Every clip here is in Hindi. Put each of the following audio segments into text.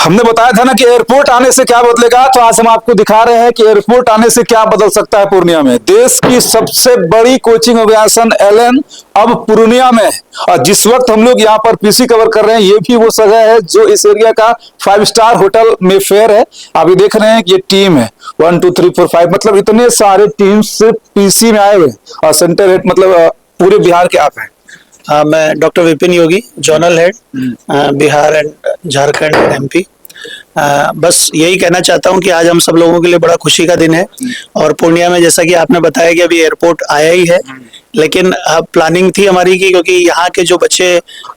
हमने बताया था ना कि एयरपोर्ट आने से क्या बदलेगा, तो आज हम आपको दिखा रहे हैं कि एयरपोर्ट आने से क्या बदल सकता है पूर्णिया में। देश की सबसे बड़ी कोचिंग ऑर्गेनाइजेशन एलन अब पूर्णिया में है। और जिस वक्त हम लोग यहाँ पर पीसी कवर कर रहे हैं, ये भी वो जगह है जो इस एरिया का 5 स्टार होटल में फेयर है। अभी देख रहे हैं कि ये टीम है 1 2 3 4 5, मतलब इतने सारे टीम्स पीसी में आए हुए और सेंटर हेड मतलब पूरे बिहार के आप हैं। मैं doctor Vipin Yogi, zonal head Bihar and Jharkhand MP. बस यही कहना चाहता हूं कि आज हम सब लोगों के लिए बड़ा खुशी का दिन है। और पूर्णिया में जैसा कि आपने बताया कि अभी एयरपोर्ट आया ही है, लेकिन अब प्लानिंग थी हमारी की, क्योंकि यहाँ के जो बच्चे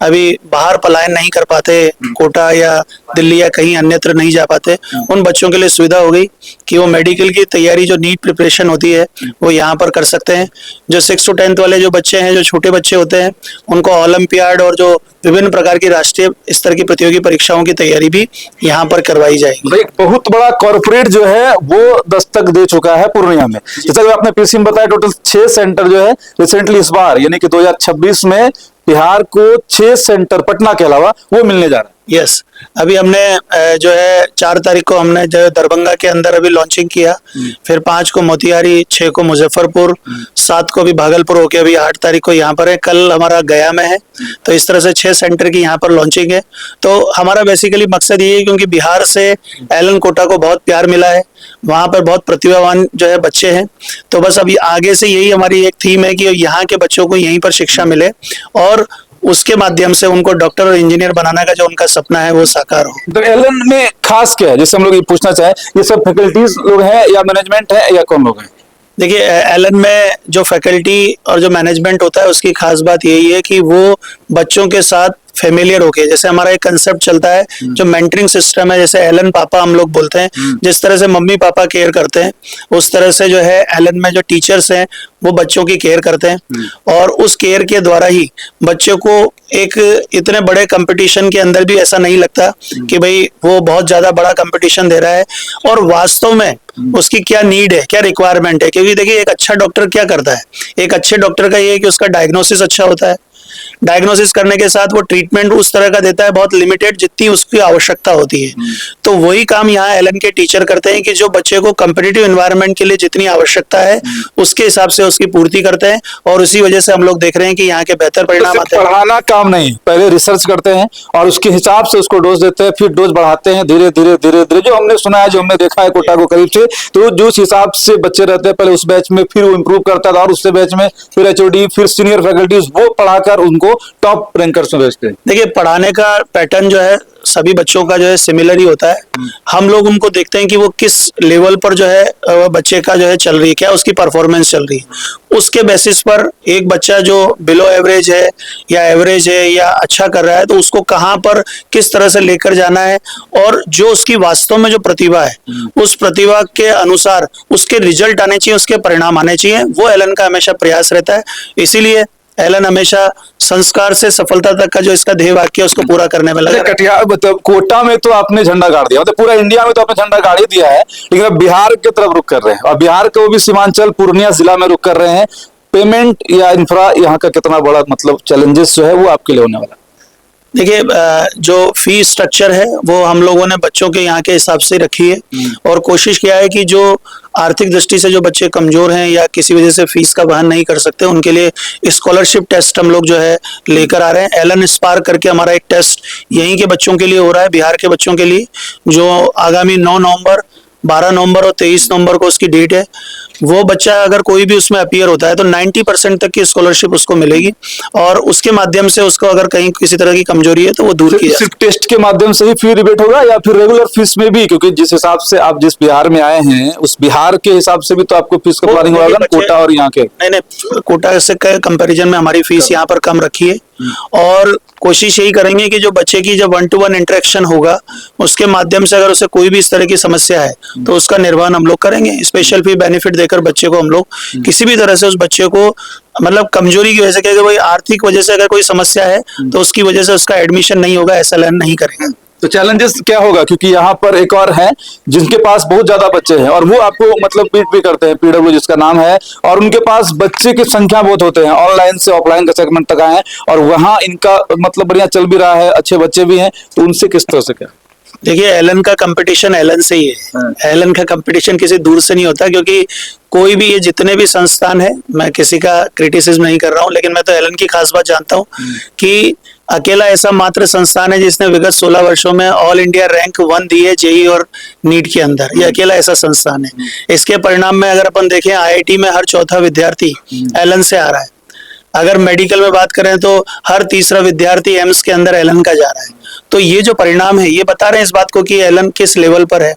अभी बाहर पलायन नहीं कर पाते, कोटा या दिल्ली या कहीं अन्यत्र नहीं जा पाते, उन बच्चों के लिए सुविधा हो गई कि वो मेडिकल की तैयारी जो नीट प्रिपरेशन होती है वो यहाँ पर कर सकते हैं। जो 6 to 10th वाले जो बच्चे हैं, जो छोटे बच्चे होते हैं, उनको ओलंपियाड और जो विभिन्न प्रकार की राष्ट्रीय स्तर की प्रतियोगी परीक्षाओं की तैयारी भी यहाँ पर करवाई जाएगी। एक बहुत बड़ा कॉर्पोरेट जो है वो दस्तक दे चुका है पूर्णिया में। जैसा कि आपने पीसी में बताया, टोटल 6 सेंटर जो है रिसेंटली इस बार यानी कि 2026 में बिहार को 6 सेंटर पटना के अलावा वो मिलने जा रहा है। यस, अभी हमने जो है 4 तारीख को हमने जो दरभंगा के अंदर अभी लॉन्चिंग किया, फिर 5 को मोतिहारी, 6 को मुजफ्फरपुर, 7 को भी भागलपुर होके अभी 8 तारीख को यहाँ पर है, कल हमारा गया में है। तो इस तरह से 6 सेंटर की यहाँ पर लॉन्चिंग है। तो हमारा बेसिकली मकसद ये है, क्योंकि बिहार से एलन कोटा को बहुत प्यार मिला है, वहाँ पर बहुत प्रतिभावान जो है बच्चे हैं। तो बस अभी आगे से यही हमारी एक थीम है कि यहाँ के बच्चों को यहीं पर शिक्षा मिले और उसके माध्यम से उनको डॉक्टर और इंजीनियर बनाने का जो उनका सपना है वो साकार हो। तो एलन में खास क्या है, जैसे हम लोग ये पूछना चाहें, ये सब फैकल्टीज लोग हैं या मैनेजमेंट है या कौन लोग हैं? देखिए, एलन में जो फैकल्टी और जो मैनेजमेंट होता है उसकी खास बात यही है कि वो बच्चों के साथ फेमिलियर होके, जैसे हमारा एक कंसेप्ट चलता है जो मेंटरिंग सिस्टम है, जैसे एलन पापा हम लोग बोलते हैं, जिस तरह से मम्मी पापा केयर करते हैं उस तरह से जो है एलन में जो टीचर्स हैं वो बच्चों की केयर करते हैं। और उस केयर के द्वारा ही बच्चों को एक इतने बड़े कंपटीशन के अंदर भी ऐसा नहीं लगता कि भाई वो बहुत ज्यादा बड़ा कंपटीशन दे रहा है, और वास्तव में उसकी क्या नीड है, क्या रिक्वायरमेंट है। क्योंकि देखिए, एक अच्छा डॉक्टर क्या करता है, एक अच्छे डॉक्टर का ये है कि उसका डायग्नोसिस अच्छा होता है, डायग्नोसिस करने के साथ वो ट्रीटमेंट उस तरह का देता है बहुत लिमिटेड जितनी उसकी आवश्यकता होती है। तो वही काम यहाँ एलन के टीचर करते हैं कि जो बच्चे को कॉम्पिटिटिव एनवायरनमेंट के लिए जितनी आवश्यकता है उसके हिसाब से उसकी पूर्ति करते हैं, और उसी वजह से हम लोग देख रहे हैं कि यहाँ के बेहतर परिणाम आते हैं। पढ़ाना काम नहीं, पहले रिसर्च करते हैं और उसके हिसाब से उसको डोज देते हैं, फिर डोज बढ़ाते हैं धीरे धीरे धीरे धीरे। जो हमने सुना है, जो हमने देखा है कोटा को करीब से, तो जो हिसाब से बच्चे रहते हैं पहले उस बैच में, फिर वो इम्प्रूव करता था और उससे बैच में फिर एचओडी, फिर सीनियर फैकल्टीज वो पढ़ाकर उनको टॉप रैंकर्स में भेजते हैं। देखिए, पढ़ाने का पैटर्न जो है सभी बच्चों का जो है सिमिलर ही होता है। हम लोग उनको देखते हैं कि वो किस लेवल पर जो है बच्चे का जो है चल रही है, क्या उसकी परफॉर्मेंस चल रही है। उसके बेसिस पर एक बच्चा जो बिलो एवरेज है या एवरेज है या अच्छा कर रहा है, तो उसको कहाँ पर किस तरह से लेकर जाना है, और जो उसकी वास्तव में जो प्रतिभा है उस प्रतिभा के अनुसार उसके रिजल्ट आने चाहिए, उसके परिणाम आने चाहिए। वो एलन का हमेशा प्रयास रहता है। इसीलिए एलन हमेशा संस्कार से सफलता तक का जो इसका ध्येय वाक्य है उसको पूरा करने में लगा। कटिहार मतलब कोटा में तो आपने झंडा गाड़ दिया, मतलब पूरा इंडिया में तो आपने झंडा गाड़ ही दिया है, लेकिन अब बिहार की तरफ रुख कर रहे हैं, और बिहार के वो भी सीमांचल पूर्णिया जिला में रुख कर रहे हैं। पेमेंट या इंफ्रा यहाँ का कितना बड़ा मतलब चैलेंजेस जो है वो आपके लिए होने वाला? देखिए, जो फीस स्ट्रक्चर है वो हम लोगों ने बच्चों के यहाँ के हिसाब से रखी है, और कोशिश किया है कि जो आर्थिक दृष्टि से जो बच्चे कमजोर हैं या किसी वजह से फीस का वहन नहीं कर सकते, उनके लिए स्कॉलरशिप टेस्ट हम लोग जो है लेकर आ रहे हैं। एलन स्पार्क करके हमारा एक टेस्ट यहीं के बच्चों के लिए हो रहा है, बिहार के बच्चों के लिए, जो आगामी 9 नवंबर, 12 नवंबर और 23 नवंबर को उसकी डेट है। वो बच्चा अगर कोई भी उसमें अपीयर होता है तो 90% तक की स्कॉलरशिप उसको मिलेगी, और उसके माध्यम से उसको अगर कहीं किसी तरह की कमजोरी है तो वो दूर की जाए। सिर्फ टेस्ट के माध्यम से ही फी रिबेट होगा या फिर रेगुलर फीस में भी? क्योंकि जिस हिसाब से आप जिस बिहार में आए हैं उस बिहार के हिसाब से भी तो आपको फीस का प्लानिंग होगा ना, कोटा और यहाँ के? नहीं, कोटा से कंपैरिजन में हमारी फीस यहाँ पर कम रखी है, और कोशिश यही करेंगे कि जो बच्चे की जब 1-to-1 इंटरेक्शन होगा उसके माध्यम से अगर उसे कोई भी इस तरह की समस्या है तो उसका निर्वहन हम लोग करेंगे। स्पेशल फी बेनिफिट देकर बच्चे को हम लोग किसी भी तरह से उस बच्चे को मतलब कमजोरी की वजह से, कि भाई आर्थिक वजह से अगर कोई समस्या है तो उसकी वजह से उसका एडमिशन नहीं होगा, ऐसा लर्न नहीं करेंगे। तो चैलेंजेस क्या होगा? क्योंकि यहाँ पर एक और है जिनके पास बहुत ज्यादा बच्चे हैं और वो आपको मतलब बीट भी करते हैं, पीडब्ल्यू जिसका नाम है, और उनके पास बच्चे की संख्या बहुत होते हैं, ऑनलाइन से ऑफलाइन का सेगमेंट तक आए हैं, और वहाँ इनका मतलब बढ़िया चल भी रहा है, अच्छे बच्चे भी हैं, तो उनसे किस तरह से क्या? देखिए एलन का कंपटीशन एलन से ही है। एलन का कंपटीशन किसी दूर से नहीं होता, क्योंकि कोई भी ये जितने भी संस्थान है, मैं किसी का क्रिटिसिज्म नहीं कर रहा हूँ, लेकिन मैं तो एलन की खास बात जानता हूँ कि अकेला ऐसा मात्र संस्थान है जिसने विगत 16 वर्षों में ऑल इंडिया रैंक 1 दी है जेई और नीट के अंदर। ये अकेला ऐसा संस्थान है। इसके परिणाम में अगर अपन देखें, आईआईटी में हर चौथा विद्यार्थी एलन से आ रहा है। अगर मेडिकल में बात करें तो हर तीसरा विद्यार्थी एम्स के अंदर एलन का जा रहा है। तो ये जो परिणाम है ये बता रहे हैं इस बात को कि एलन किस लेवल पर है।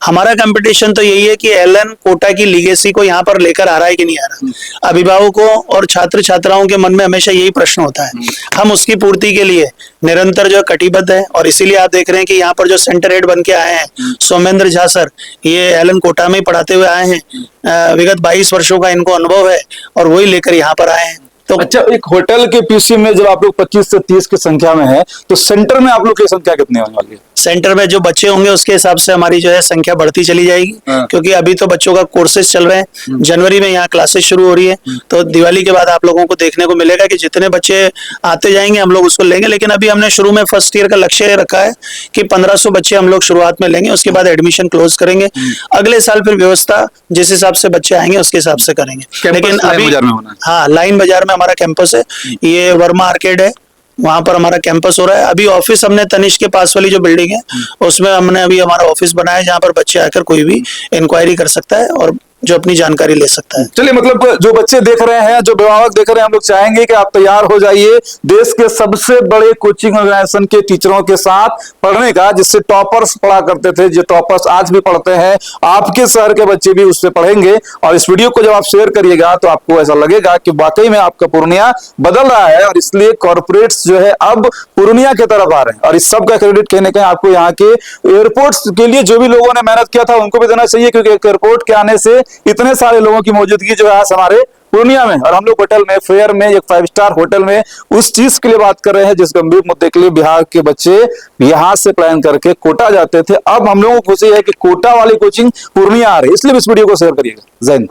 हमारा कंपटीशन तो यही है कि एलन कोटा की लीगेसी को यहाँ पर लेकर आ रहा है कि नहीं आ रहा। अभिभावकों और छात्र छात्राओं के मन में हमेशा यही प्रश्न होता है। हम उसकी पूर्ति के लिए निरंतर जो कटिबद्ध है, और इसीलिए आप देख रहे हैं कि यहाँ पर जो सेंटर हेड बन के आए हैं सोमेंद्र झा सर, ये एलन कोटा में ही पढ़ाते हुए आए हैं। विगत 22 वर्षों का इनको अनुभव है और वही लेकर यहाँ पर आए हैं। तो अच्छा, एक होटल के पीसी में जब आप लोग 25 से 30 की संख्या में है, तो सेंटर में आप लोग की संख्या कितनी होने वाली है? सेंटर में जो बच्चे होंगे उसके हिसाब से हमारी जो है संख्या बढ़ती चली जाएगी, क्योंकि अभी तो बच्चों का कोर्सेज चल रहे हैं। जनवरी में यहाँ क्लासेस शुरू हो रही है, तो दिवाली के बाद आप लोगों को देखने को मिलेगा कि जितने बच्चे आते जाएंगे हम लोग उसको लेंगे। लेकिन अभी हमने शुरू में फर्स्ट ईयर का लक्ष्य रखा है कि 1500 बच्चे हम लोग शुरुआत में लेंगे, उसके बाद एडमिशन क्लोज करेंगे। अगले साल फिर व्यवस्था जिस हिसाब से बच्चे आएंगे उसके हिसाब से करेंगे। लेकिन अभी हाँ, लाइन बाजार में हमारा कैंपस है, ये वर्मा आर्केड है, वहां पर हमारा कैंपस हो रहा है। अभी ऑफिस हमने तनिष्क के पास वाली जो बिल्डिंग है उसमें हमने अभी हमारा ऑफिस बनाया है, जहां पर बच्चे आकर कोई भी इंक्वायरी कर सकता है और जो अपनी जानकारी ले सकता है। चलिए, मतलब जो बच्चे देख रहे हैं, जो अभिभावक देख रहे हैं, हम लोग चाहेंगे कि आप तैयार हो जाइए देश के सबसे बड़े कोचिंग ऑर्गेनाइजेशन के टीचरों के साथ पढ़ने का, जिससे टॉपर्स पढ़ा करते थे, जो टॉपर्स आज भी पढ़ते हैं। आपके शहर के बच्चे भी उससे पढ़ेंगे, और इस वीडियो को जब आप शेयर करिएगा तो आपको ऐसा लगेगा कि वाकई में आपका पूर्णिया बदल रहा है, और इसलिए कॉर्पोरेट्स जो है अब पूर्णिया की तरफ आ रहे हैं। और इस सब का क्रेडिट कहने का आपको यहाँ के एयरपोर्ट्स के लिए जो भी लोगों ने मेहनत किया था उनको भी देना चाहिए, क्योंकि एयरपोर्ट के आने से इतने सारे लोगों की मौजूदगी जो है आज हमारे पूर्णिया में, और हम लोग होटल में, फेयर में, एक 5 स्टार होटल में उस चीज के लिए बात कर रहे हैं जिस गंभीर मुद्दे के लिए बिहार के बच्चे यहां से प्लान करके कोटा जाते थे। अब हम लोगों को खुशी है कि कोटा वाली कोचिंग पूर्णिया आ रही है, इसलिए इस वीडियो को शेयर करिएगा। जय हिंद।